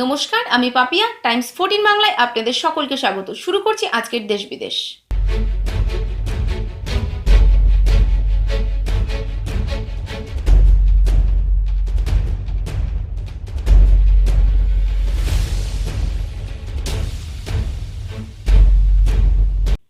নমস্কার, আমি পাপিয়া। টাইমস 14 বাংলায় আপনাদের সকলকে স্বাগত। শুরু করছি আজকের দেশ বিদেশ।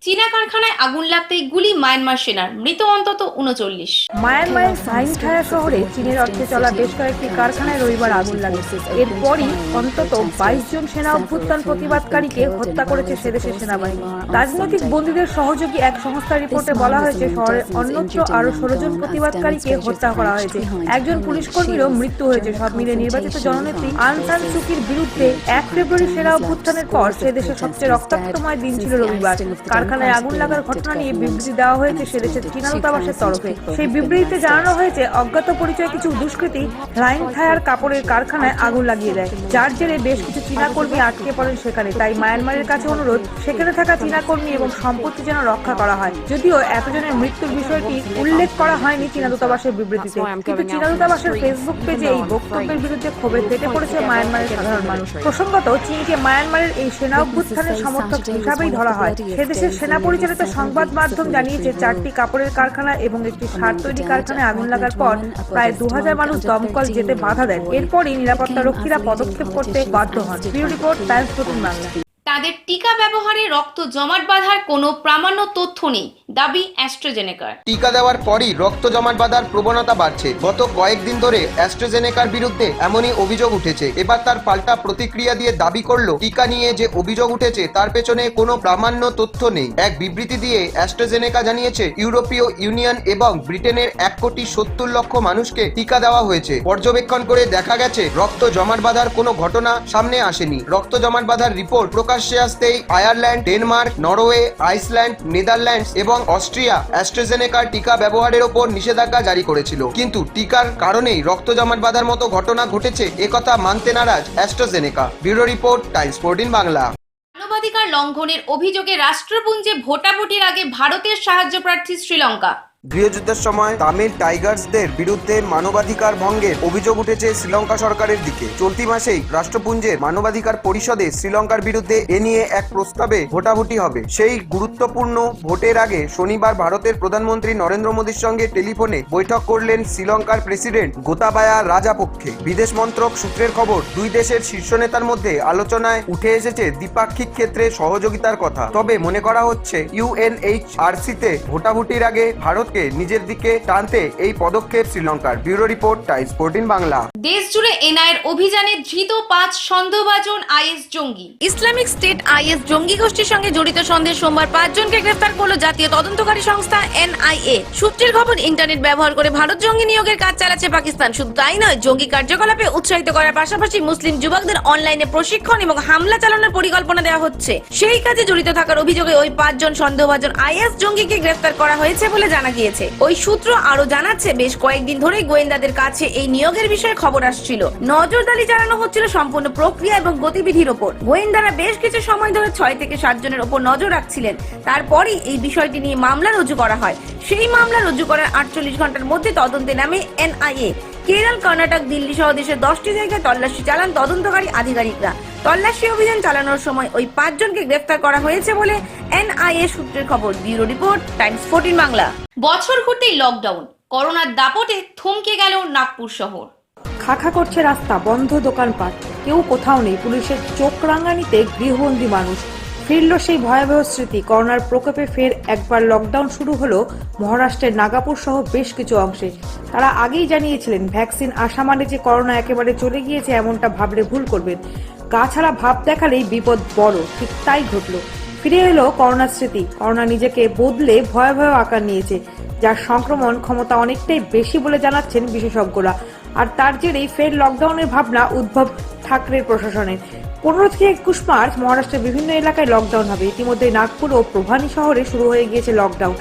চীনা কারখানায় আগুন লাগতেই গুলি মায়ানমার সেনার, মৃত অন্তত ৩৯। মায়ানমারের সাইনথায়া শহরে চীনের অর্থে চলা বেশ কয়েকটি কারখানায় রবিবার আগুন লাগেছে। এরপরই অন্তত ২২ জন সেনা অভ্যুত্থান প্রতিবাদকারীকে হত্যা করেছে সেদেশের সেনাবাহিনী। রাজনৈতিক বন্দীদের সহযোগী এক সংস্থার রিপোর্টে বলা হয়েছে, শহরের অন্যত্র আরো ১৬ জন প্রতিবাদকারীকে হত্যা করা হয়েছে। একজন পুলিশ কর্মীরও মৃত্যু হয়েছে। সব মিলে নির্বাচিত জননেত্রী আং সান সুকির বিরুদ্ধে ১ ফেব্রুয়ারি সেনা অভ্যুত্থানের পর সে দেশের সবচেয়ে রক্তাক্তময় দিন ছিল রবিবার। কারখানায় আগুন লাগার ঘটনা নিয়ে বিবৃতি দেওয়া হয়েছে সেদেশের চীনা দূতাবাসের তরফে। সেই বিবৃতিতে জানানো হয়েছে, অজ্ঞাত পরিচয় কিছু দুষ্কৃতী সাইনথায়ার কাপড়ের কারখানায় আগুন লাগিয়ে দেয়, যার জেরে বেশ কিছু চীনা কর্মী আটকে পড়েন সেখানে। তাই মায়ানমারের কাছে অনুরোধ, সেখানে থাকা চীনা কর্মী এবং সম্পত্তি যেন রক্ষা করা হয়। যদিও এতজনের মৃত্যুর বিষয়টি উল্লেখ করা হয়নি চীনা দূতাবাসের বিবৃতিতে, কিন্তু চীনা দূতাবাসের ফেসবুক পেজে এই বক্তব্যের বিরুদ্ধে ক্ষোভে ফেটে পড়েছে মায়ানমারের সাধারণ মানুষ। প্রসঙ্গত, চীনকে মায়ানমারের এই সেনা অভ্যুত্থানের সমর্থক হিসাবেই ধরা হয়। সেদেশের সেনা পরিচালিত সংবাদ মাধ্যম জানিয়েছে, 4টি কাপড়ের কারখানা এবং একটি সার তৈরি কারখানায় আগুন লাগার পর প্রায় ২০০০ মানুষ দমকল যেতে বাধা দেন। এরপরই নিরাপত্তা রক্ষীরা পদক্ষেপ করতে বাধ্য হন। Bureau report, Times 14 Bangla. তাদের টিকা ব্যবহারে রক্ত জমাট বাঁধার কোনো প্রামাণ্য তথ্য নেই, দাবি অ্যাস্ট্রাজেনেকার। টিকা দেওয়ার পরই রক্ত জমাট বাঁধার প্রবণতা বাড়ছে। গত কয়েকদিন ধরে অ্যাস্ট্রাজেনেকার বিরুদ্ধে এমনই অভিযোগ উঠেছে। এবার তার পাল্টা প্রতিক্রিয়া দিয়ে দাবি করলো, টিকা নিয়ে যে অভিযোগ উঠেছে তার পেছনে কোনো প্রামাণ্য তথ্য নেই। এক বিবৃতি দিয়ে অ্যাস্ট্রাজেনেকা জানিয়েছে, ইউরোপীয় ইউনিয়ন এবং ব্রিটেনের ১,৭০,০০,০০০ মানুষকে টিকা দেওয়া হয়েছে। পর্যবেক্ষণ করে দেখা গেছে, রক্ত জমাট বাঁধার কোনো ঘটনা সামনে আসেনি। রক্ত জমাট বাঁধার রিপোর্ট প্রকাশ্যে আসতেই Ireland, Denmark, Norway, Iceland, Netherlands এবং অস্ট্রিয়া অ্যাস্ট্রাজেনেকার টিকা ব্যবহারের ওপর নিষেধাজ্ঞা জারি করেছিল। কিন্তু টিকার কারণেই রক্ত জমাট বাঁধার মতো ঘটনা ঘটেছে, একথা মানতে নারাজ AstraZeneca. Bureau report, Times 14 Bangla. মানবাধিকার লঙ্ঘনের অভিযোগে রাষ্ট্রপুঞ্জে ভোটাভুটির আগে ভারতের সাহায্য প্রার্থী শ্রীলঙ্কা। গৃহযুদ্ধের সময় তামিল টাইগার্সদের বিরুদ্ধে মানবাধিকার ভঙ্গের অভিযোগ উঠেছে শ্রীলঙ্কা সরকারের দিকে। চলতি মাসেই রাষ্ট্রপুঞ্জের মানবাধিকার পরিষদে শ্রীলঙ্কার বিরুদ্ধে এ নিয়ে এক প্রস্তাবে ভোটাভুটি হবে। সেই গুরুত্বপূর্ণ ভোটের আগে শনিবার ভারতের প্রধানমন্ত্রী নরেন্দ্র মোদীর সঙ্গে টেলিফোনে বৈঠক করলেন শ্রীলঙ্কার প্রেসিডেন্ট গোতাবায়া রাজাপক্ষে। বিদেশ মন্ত্রক সূত্রের খবর, দুই দেশের শীর্ষ নেতার মধ্যে আলোচনায় উঠে এসেছে দ্বিপাক্ষিক ক্ষেত্রে সহযোগিতার কথা। তবে মনে করা হচ্ছে, ইউএনএইচআরসিতে ভোটাভুটির আগে ভারত নিজের দিকে টানতে এই পদক্ষেপ শ্রীলঙ্কার। Bureau report, Times 14 Bangla. দেশ জুড়ে এনআইএর অভিযানে ধৃত ৫ সন্দেহভাজন আইএস জঙ্গি। ইসলামিক স্টেট আইএস জঙ্গি গোষ্ঠীর সঙ্গে জড়িত সন্দেহে সোমবার ৫ জনকে গ্রেফতার করল জাতীয় তদন্তকারী সংস্থা এনআইএ। সূত্রের খবর, ইন্টারনেট ব্যবহার করে ভারত জঙ্গি নিয়োগের কাজ চালাচ্ছে পাকিস্তান। শুধু তাই নয়, জঙ্গি কার্যকলাপে উৎসাহিত করার পাশাপাশি মুসলিম যুবকদের অনলাইনে প্রশিক্ষণ এবং হামলা চালানোর পরিকল্পনা দেওয়া হচ্ছে। সেই কাজে জড়িত থাকার অভিযোগে ওই ৫ জন সন্দেহভাজন আইএস জঙ্গিকে গ্রেফতার করা হয়েছে বলে জানা গিয়েছে। ওই সূত্র আরো জানাচ্ছে, বেশ কয়েকদিন ধরে গোয়েন্দাদের কাছে এই নিয়োগের বিষয়ে খবর আসছিল। নজরদারি চালানো হচ্ছিল সম্পূর্ণ প্রক্রিয়া এবং গতিবিধির ওপর। গোয়েন্দারা বেশ কিছু সময় ধরে ৬ থেকে ৭ জনের ওপর নজর রাখছিলেন। তারপরই এই বিষয়টি নিয়ে মামলা রুজু করা হয়। সেই মামলা রুজু করার ৪৮ ঘন্টার মধ্যে তদন্তে নামে এনআইএ। কেরল, কর্ণাটক, দিল্লি সহ দেশের ১০টি জায়গায় তল্লাশি চালান তদন্তকারী আধিকারিকরা। তল্লাশি অভিযান চালানোর সময় ওই ৫ জনকে গ্রেফতার করা হয়েছে বলে এনআইএ সূত্রের খবর। Bureau report, Times 14 Bangla. বছর ঘুরতেই লকডাউন, করোনার দাপটে থমকে গেল নাগপুর শহর। খাখা করছে রাস্তা, বন্ধ দোকানপাট, কেউ কোথাও নেই। পুলিশের চোখ রাঙানিতে গৃহবন্দী মানুষ। ফিরল সেই ভয়াবহ স্মৃতি। করোনার প্রকোপে ফের একবার লকডাউন শুরু হলো মহারাষ্ট্রের নাগাপুর সহ বেশ কিছু অংশে। তারা আগেই জানিয়েছিলেন, ভ্যাকসিন আসা মানে যে করোনা একেবারে চলে গিয়েছে এমনটা ভাবলে ভুল করবেন। গা ছাড়া ভাব দেখালেই বিপদ বড়। ঠিক তাই ঘটল। ফিরে এলো করোনার স্মৃতি। করোনা নিজেকে বদলে ভয়াবহ আকার নিয়েছে, যার সংক্রমণ ক্ষমতা অনেকটাই বেশি বলে জানাচ্ছেন বিশেষজ্ঞরা। আর তার জেরেই ফের লকডাউনের ভাবনা উদ্ভব ঠাকরের প্রশাসনের। ১৫ থেকে ২১ মার্চ মহারাষ্ট্রের বিভিন্ন এলাকায় লকডাউন হবে। ইতিমধ্যে নাগপুর ও প্রভানী শহরে শুরু হয়ে গিয়েছে লকডাউন।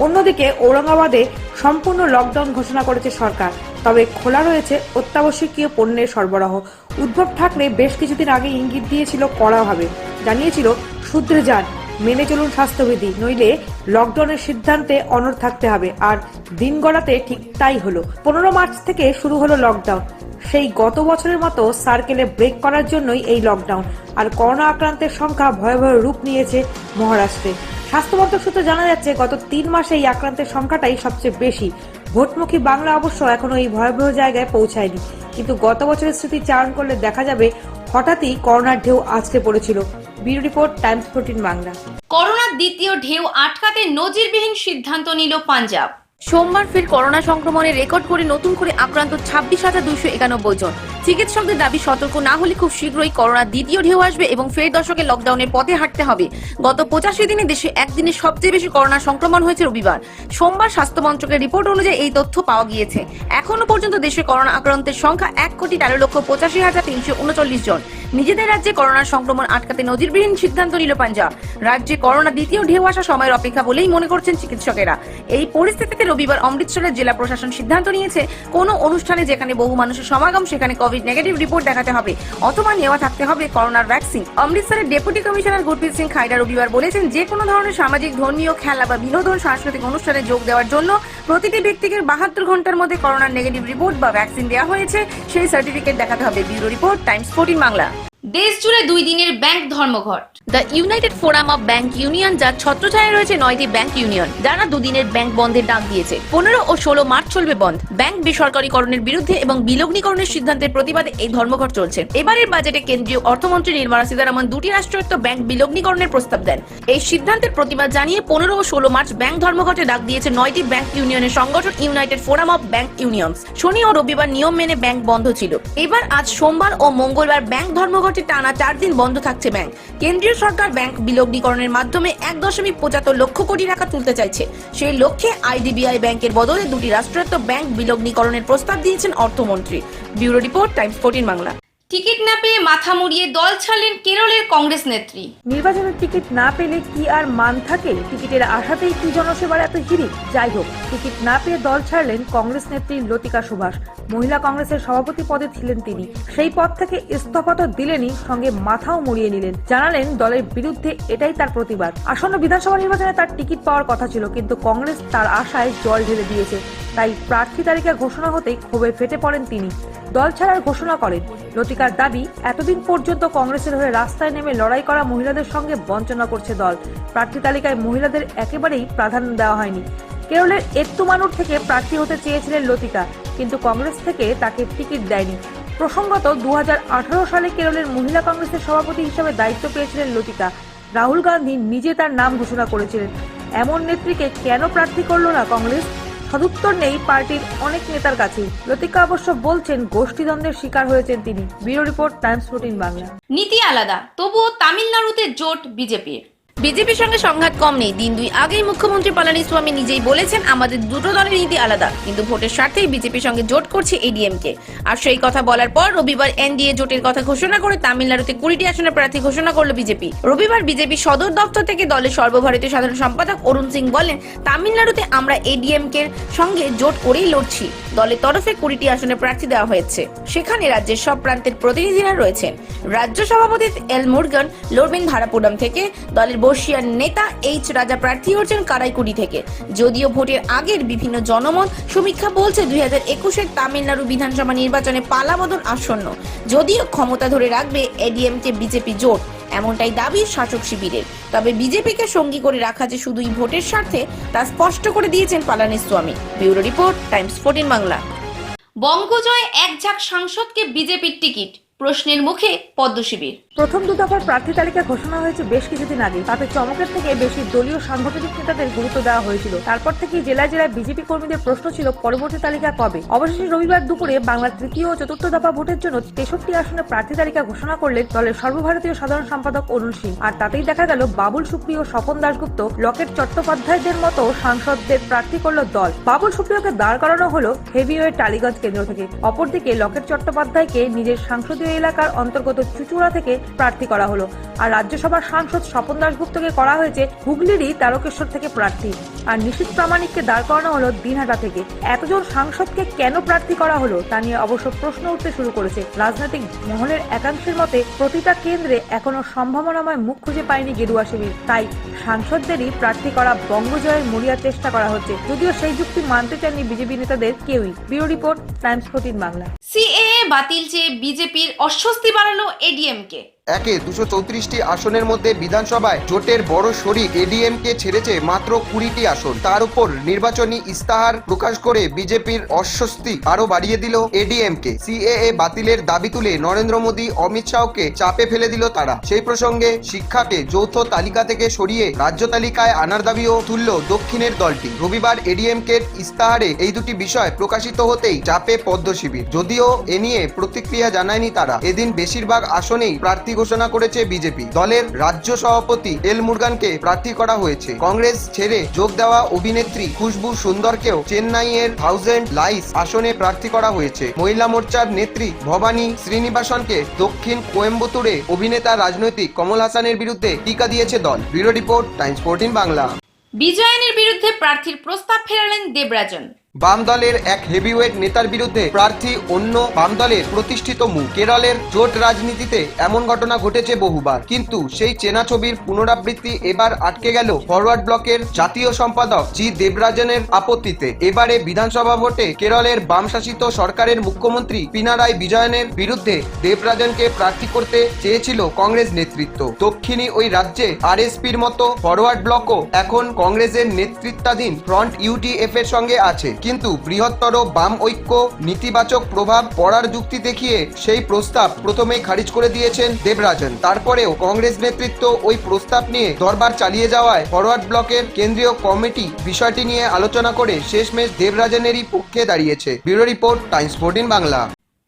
অন্যদিকে ঔরঙ্গাবাদে সম্পূর্ণ লকডাউন ঘোষণা করেছে সরকার। তবে খোলা রয়েছে অত্যাবশ্যকীয় পণ্যের সরবরাহ। উদ্ধব ঠাকরে বেশ কিছুদিন আগে ইঙ্গিত দিয়েছিল কড়াভাবে, জানিয়েছিল শুধরে যান, মেনে চলুন স্বাস্থ্যবিধি, নইলে লকডাউনের সিদ্ধান্তে অনড় থাকতে হবে। আর দিন গড়াতে ঠিক তাই হলো। 15 মার্চ থেকে শুরু হলো লকডাউন। সেই গত বছরের মতো সার্কেলে ব্রেক করার জন্যই এই লকডাউন। আর করোনা আক্রান্তের সংখ্যা ভয়াবহ রূপ নিয়েছে মহারাষ্ট্রে। স্বাস্থ্য মন্ত্রক সূত্রে জানা যাচ্ছে, গত 3 মাসে এই আক্রান্তের সংখ্যাটাই সবচেয়ে বেশি। ভোটমুখী বাংলা অবশ্য এখনো এই ভয়াবহ জায়গায় পৌঁছায়নি, কিন্তু গত বছরের স্মৃতি চারণ করলে দেখা যাবে হঠাৎই করোনার ঢেউ আছড়ে পড়েছিল। Bureau report, Times 14 Bangla. করোনার দ্বিতীয় ঢেউ আটকাতে নজিরবিহীন সিদ্ধান্ত নিল পাঞ্জাব। সোমবার ফের করোনা সংক্রমণে রেকর্ড করে নতুন করে আক্রান্ত 26,291 জন। চিকিৎসকদের দাবি, সতর্ক না হলে খুব শীঘ্রই করোনার দ্বিতীয় ঢেউ আসবে এবং ফের দশকে লকডাউনের পথে হাঁটতে হবে। গত 85 দিনে দেশে একদিনে সবচেয়ে বেশি করোনা সংক্রমণ হয়েছে রবিবার। সোমবার স্বাস্থ্য মন্ত্রকের রিপোর্ট অনুযায়ী এই তথ্য পাওয়া গিয়েছে। এখনো পর্যন্ত দেশে করোনা আক্রান্তের সংখ্যা 1,13,85,039 জন। নিজেদের রাজ্যে করোনার সংক্রমণ আটকাতে নজিরবিহীন সিদ্ধান্ত নিল পাঞ্জাব। রাজ্যে করোনা দ্বিতীয় ঢেউ আসা সময়ের অপেক্ষা বলেই মনে করছেন চিকিৎসকেরা। এই পরিস্থিতিতে রবিবার অমৃতসরের জেলা প্রশাসন সিদ্ধান্ত নিয়েছে, কোনো অনুষ্ঠানে যেখানে বহু মানুষের সমাগম সেখানে কোভিড নেগেটিভ রিপোর্ট দেখাতে হবে অথবা নেওয়া থাকতে হবে করোনার ভ্যাকসিন। অমৃতসরের ডেপুটি কমিশনার গুরপ্রীত সিং খাইডা রবিবার বলেছেন, যে কোনো ধরনের সামাজিক, ধর্মীয়, খেলা বা বিনোদন, সাংস্কৃতিক অনুষ্ঠানে যোগ দেওয়ার জন্য প্রতিটি ব্যক্তিকে 72 ঘন্টার মধ্যে করোনার নেগেটিভ রিপোর্ট বা ভ্যাকসিন দেওয়া হয়েছে সেই সার্টিফিকেট দেখাতে হবে। Bureau report, Times 14 Bangla. দেশ জুড়ে 2 দিনের ব্যাংক ধর্মঘট। The United Forum of bank union, যার ছত্রছায়ায় রয়েছে 9টি ব্যাংক ইউনিয়ন, যারা 2 দিনের ব্যাংক বন্ধের ডাক দিয়েছে। 15 ও 16 মার্চ চলবে বন্ধ। ব্যাংক বেসরকারীকরণের বিরুদ্ধে এবং বিলগ্নীকরণের সিদ্ধান্তের প্রতিবাদে এই ধর্মঘট চলছে। এবারের বাজেটে কেন্দ্রীয় অর্থমন্ত্রী নির্মলা সীতারামন 2টি রাষ্ট্রায়ত্ত ব্যাংক বিলগ্নীকরণের প্রস্তাব দেন। এই সিদ্ধান্তের প্রতিবাদ জানিয়ে 15 ও 16 মার্চ ব্যাংক ধর্মঘটে ডাক দিয়েছে 9টি ব্যাংক ইউনিয়নের সংগঠন United Forum of Bank Unions. শনি ও রবিবার নিয়ম মেনে ব্যাংক বন্ধ ছিল। এবার আজ সোমবার ও মঙ্গলবার ব্যাংক ধর্মঘটে টানা 4 দিন বন্ধ থাকছে ব্যাংক। কেন্দ্রীয় সরকার ব্যাংক বিলগ্নীকরণের মাধ্যমে 1.75 লক্ষ কোটি টাকা তুলতে চাইছে। সেই লক্ষ্যে আইডিবিআই ব্যাংকের বদলে 2টি রাষ্ট্রায়ত্ত ব্যাংক বিলগ্নীকরণের প্রস্তাব দিয়েছেন অর্থমন্ত্রী। Bureau report, Times 14 Bangla. Ticket না পেয়ে মাথা মুড়িয়ে দল ছাড়লেন কেরলের কংগ্রেস নেত্রী। নির্বাচনের টিকিট না পেলে কি আর মান থাকে? টিকিটের আশাতেই কি জনসেবার এত হিড়িক? যাই হোক, টিকিট না পেয়ে দল ছাড়লেন কংগ্রেস নেত্রী লতিকা সুভাষ। মহিলা কংগ্রেসের সভাপতি পদে ছিলেন তিনি। সেই পদ থেকে ইস্তফা তো দিলেনই, সঙ্গে মাথাও মুড়িয়ে নিলেন। জানালেন দলের বিরুদ্ধে এটাই তার প্রতিবাদ। আসন্ন বিধানসভা নির্বাচনে তার টিকিট পাওয়ার কথা ছিল, কিন্তু কংগ্রেস তার আশায় জল ঢেলে দিয়েছে। তাই প্রার্থী তালিকা ঘোষণা হতেই ক্ষোভে ফেটে পড়েন তিনি। দল ছাড়ার ঘোষণা করেন। লতিকার দাবি, এতদিন পর্যন্ত কংগ্রেসের হয়ে রাস্তায় নেমে লড়াই করা মহিলাদের সঙ্গে বঞ্চনা করছে দল। প্রার্থী তালিকায় মহিলাদের একেবারেই প্রাধান্য দেওয়া হয়নি। কেরলের এত্তুমানুর থেকে প্রার্থী হতে চেয়েছিলেন লতিকা, কিন্তু কংগ্রেস থেকে তাকে টিকিট দেয়নি। প্রসঙ্গত 2018 সালে কেরলের মহিলা কংগ্রেসের সভাপতি হিসেবে দায়িত্ব পেয়েছিলেন লতিকা। রাহুল গান্ধী নিজে তার নাম ঘোষণা করেছিলেন। এমন নেত্রীকে কেন প্রার্থী করলো না কংগ্রেস? সদুত্তর নেই পার্টির অনেক নেতার কাছে। লতিকা অবশ্য বলছেন, গোষ্ঠীদ্বন্দ্বের শিকার হয়েছেন তিনি। Bureau report, Times 14 Bangla. নীতি আলাদা, তবুও তামিলনাড়ুতে জোট বিজেপির। বিজেপির সঙ্গে সংঘাত কম নেই। দিন 2 আগেই মুখ্যমন্ত্রী পালানিস্বামী নিজেই বলেছেন, আমাদের দুটো দলের নীতি আলাদা, কিন্তু ভোটের স্বার্থেই বিজেপির সঙ্গে জোট করছে এডিএমকে। আর সেই কথা বলার পর রবিবার এনডিএ জোটের কথা ঘোষণা করে তামিলনাড়ুতে 20টি আসনের প্রার্থী ঘোষণা করল বিজেপি। রবিবার বিজেপি সদর দপ্তর থেকে দলের সর্বভারতীয় সাধারণ সম্পাদক অরুণ সিং বলেন, তামিলনাড়ুতে আমরা এডিএমকে সঙ্গে জোট করেই লড়ছি। দলের তরফে 20টি আসনে প্রার্থী দেওয়া হয়েছে। সেখানে রাজ্যের সব প্রান্তের প্রতিনিধিরা রয়েছেন। রাজ্য সভাপতি এল মুরগান লড়বেন ধারাপুরাম থেকে। দলের বর্ষিয়ান নেতা এইচ রাজা প্রার্থী হচ্ছেন কারাইকুড়ি থেকে। যদিও ভোটের আগের বিভিন্ন জনমত সমীক্ষা বলছে 2021-এর তামিলনাড়ু বিধানসভা নির্বাচনে পালাবদল আসন্ন। যদিও ক্ষমতা ধরে রাখবে এডিএমকে বিজেপি জোট, এমনটাই দাবি শাসক শিবিরের। তবে বিজেপিকে সঙ্গী করে রাখা যে শুধুই ভোটের স্বার্থে, তা স্পষ্ট করে দিয়েছেন Palaniswami. Bureau report, Times 14 Bangla. বঙ্গজয় এক ঝাঁক সাংসদকে বিজেপির টিকিট, প্রশ্নের মুখে পদ্ম শিবির। প্রথম 2 দফার প্রার্থী তালিকা ঘোষণা হয়েছে বেশ কিছুদিন আগে। তাতে চমকের থেকে বেশি দলীয় সাংগঠনিক নেতাদের গুরুত্ব দেওয়া হয়েছিল। তারপর থেকে জেলায় জেলায় বিজেপি কর্মীদের প্রশ্ন ছিল পরবর্তী তালিকা কবে। অবশেষে রবিবার দুপুরে বাংলার 3য় ও 4র্থ দফা ভোটের জন্য 63 আসনে প্রার্থী তালিকা ঘোষণা করলেন দলের সর্বভারতীয় সাধারণ সম্পাদক অরুণ সিং। আর তাতেই দেখা গেল, বাবুল সুপ্রিয়, স্বপন দাশগুপ্ত, লকেট চট্টোপাধ্যায়দের মতো সাংসদদের প্রার্থী করল দল। বাবুল সুপ্রিয়কে দাঁড় করানো হলো হেভিওয়েট টালিগঞ্জ কেন্দ্র থেকে। অপরদিকে লকেট চট্টোপাধ্যায়কে নিজের সংসদীয় এলাকার অন্তর্গত চুচুড়া থেকে প্রার্থী করা হলো। আর রাজ্যসভার সাংসদ স্বপন দাশগুপ্তকে করা হয়েছে হুগলিরই তারকেশ্বর থেকে প্রার্থী। আর নিশীথ প্রামাণিককে দাঁড় করানো হলো দিনহাটা থেকে। এতজন সাংসদকে কেন প্রার্থী করা হলো তা নিয়ে অবশ্য প্রশ্ন উঠতে শুরু করেছে। রাজনৈতিক মহলের একাংশের মতে প্রতিটা কেন্দ্রে এখনো সম্ভাবনাময় মুখ খুঁজে পায়নি গেরুয়া শিবির, তাই সাংসদদেরই প্রার্থী করা বঙ্গজয়ের মরিয়ার চেষ্টা করা হচ্ছে, যদিও সেই যুক্তি মানতে চাননি বিজেপি নেতাদের কেউই। Bureau report, Times 14 Bangla. CAA বাতিল চেয়ে বিজেপির অস্বস্তি বাড়ালো এডিএমকে। একে 234টি আসনের মধ্যে বিধানসভায় জোটের বড় শরিক এডিএমকে ছেড়েছে মাত্র 20টি আসন। তার উপর নির্বাচনী ইস্তাহার প্রকাশ করে বিজেপির অস্বস্তি আরো বাড়িয়ে দিল এডিএমকে। সিএএ বাতিলের দাবি তুলে নরেন্দ্র মোদী, অমিত শাহকে চাপে ফেলে দিল তারা। সেই প্রসঙ্গে শিক্ষাকে যৌথ তালিকা থেকে সরিয়ে রাজ্য তালিকায় আনার দাবিও তুলল দক্ষিণের দলটি। রবিবার এডিএমকের ইস্তাহারে এই দুটি বিষয় প্রকাশিত হতেই চাপে পদ্ম শিবির, যদিও এ নিয়ে প্রতিক্রিয়া জানায়নি তারা। এদিন বেশিরভাগ আসনেই প্রার্থী ঘোষণা করেছে বিজেপি। দলের রাজ্য সভাপতি এল মুরগানকে প্রার্থী করা হয়েছে। কংগ্রেস ছেড়ে যোগ দেওয়া অভিনেত্রী খুশবু সুন্দরকেও চেন্নাইয়ের 1000 লাইস আসনে প্রার্থী করা হয়েছে। মহিলা মোর্চার নেত্রী ভবানী শ্রীনিবাসনকে দক্ষিণ কোয়েম্বাটুরে অভিনেতা রাজনৈতিক কমল হাসানের বিরুদ্ধে টিকা দিয়েছে দল। Bureau report, Times 14 Bangla. বিজয়নের বিরুদ্ধে প্রার্থীর প্রস্তাব ফেরালেন দেবরাজন। বাম দলের এক হেভিওয়েট নেতার বিরুদ্ধে প্রার্থী অন্য বাম দলের প্রতিষ্ঠিত মুখ। কেরলের জোট রাজনীতিতে এমন ঘটনা ঘটেছে বহুবার, কিন্তু সেই চেনা ছবির পুনরাবৃত্তি এবার আটকে গেল ফরওয়ার্ড ব্লকের জাতীয় সম্পাদক জি দেবরাজনের আপত্তিতে। এবারে বিধানসভা ভোটে কেরলের বাম শাসিত সরকারের মুখ্যমন্ত্রী পিনারাই বিজয়নের বিরুদ্ধে দেবরাজনকে প্রার্থী করতে চেয়েছিল কংগ্রেস নেতৃত্ব। দক্ষিণী ওই রাজ্যে আরএসপির মতো ফরওয়ার্ড ব্লকও এখন কংগ্রেসের নেতৃত্বাধীন ফ্রন্ট ইউটিএফ এর সঙ্গে আছে, কিন্তু বৃহত্তর বাম ঐক্য নেতিবাচক প্রভাব পড়ার যুক্তি দেখিয়ে সেই প্রস্তাব প্রথমেই খারিজ করে দিয়েছেন দেবরাজন। তারপরেও কংগ্রেস নেতৃত্ব ওই প্রস্তাব নিয়ে দরবার চালিয়ে যাওয়ায় ফরওয়ার্ড ব্লকের কেন্দ্রীয় কমিটি বিষয়টি নিয়ে আলোচনা করে শেষমেশ দেবরাজনেরই পক্ষে দাঁড়িয়েছে। Bureau report, Times 14 Bangla.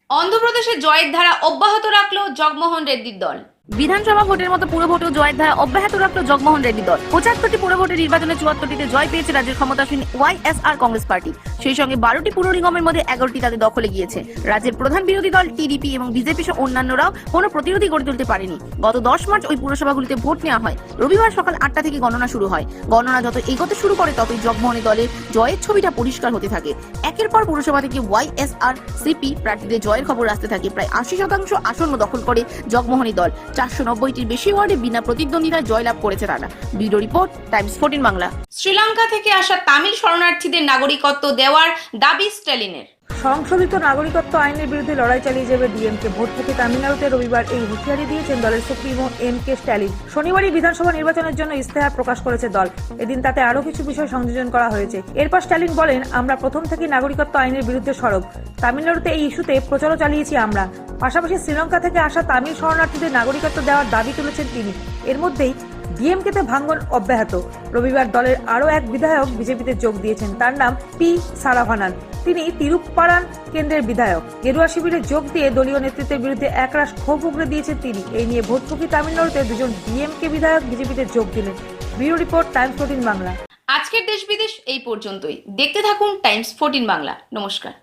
অন্ধ্রপ্রদেশে জয়ের ধারা অব্যাহত রাখলো জগমোহন রেড্ডির দল। বিধানসভা ভোটের মতো পুরো ভোটেও জয়ের ধারা অব্যাহত রাখলো জগমোহন রেড্ডি দল। 75টি পুরো ভোটের নির্বাচনে 74টিতে জয় পেয়েছে রাজ্যের ক্ষমতাসীন ওয়াইএসআর কংগ্রেস পার্টি। সেই সঙ্গে 12টি পুর নিগমের মধ্যে 11টি তাদের দখলে গিয়েছে। রাজ্যের প্রধান বিরোধী দল টিডিপি এবং বিজেপি সহ অন্যান্যরাও কোনো প্রতিরোধী গড়ে তুলতে পারেনি। গত 10 মার্চ ওই পুরসভাগুলিতে ভোট নেওয়া হয়। রবিবার সকাল 8টা থেকে গণনা শুরু হয়। গণনা যত এগোতে শুরু করে ততই জগমোহনী দলের জয়ের ছবিটা পরিষ্কার হতে থাকে। একের পর পুরসভা থেকে ওয়াইএসআর সিপি প্রার্থীদের জয়ের খবর আসতে থাকে। প্রায় 80% আসন দখল করে জগমোহনী দল। 490টির বেশি ওয়ার্ডে বিনা প্রতিদ্বন্দ্বিতায় জয়লাভ করেছে তারা। Bureau report, Times 14 Bangla. Sri Lanka থেকে আসা তামিল শরণার্থীদের নাগরিকত্ব দেওয়ার দাবি স্ট্যালিনের। সংশোধিত নাগরিকত্ব আইনের বিরুদ্ধে লড়াই চালিয়ে যাবে ডিএমকে। ভোটমুখী তামিলনাড়ুতে রবিবার এই হুঁশিয়ারি দিয়েছেন দলের সুপ্রিমো এম.কে. স্ট্যালিন। শনিবারই বিধানসভা নির্বাচনের জন্য ইস্তেহার প্রকাশ করেছে দল। এদিন তাতে আরো কিছু বিষয় সংযোজন করা হয়েছে। এরপর স্ট্যালিন বলেন, আমরা প্রথম থেকেই নাগরিকত্ব আইনের বিরুদ্ধে সরব। তামিলনাড়ুতে এই ইস্যুতে প্রচারও চালিয়েছি আমরা। পাশাপাশি শ্রীলঙ্কা থেকে আসা তামিল শরণার্থীদের নাগরিকত্ব দেওয়ার দাবি তুলেছেন তিনি। এর মধ্যেই ডিএমকেতে ভাঙন অব্যাহত। রবিবার দলের আরো এক বিধায়ক বিজেপিতে যোগ দিয়েছেন। তার নাম পি সারাভানান। তিনি তিরুপ্পারান কেন্দ্রের বিধায়ক। গেরুয়া শিবিরে যোগ দিয়ে দলীয় নেতৃত্বের বিরুদ্ধে একরাশ ক্ষোভ উগরে দিয়েছেন তিনি। এই নিয়ে ভোটমুখী তামিলনাড়ুতে দুজন ডিএমকে বিধায়ক বিজেপিতে যোগ দিলেন। Bureau report, Times 14 Bangla. আজকের দেশ বিদেশ এই পর্যন্তই। দেখতে থাকুন টাইমস 14 বাংলা। নমস্কার।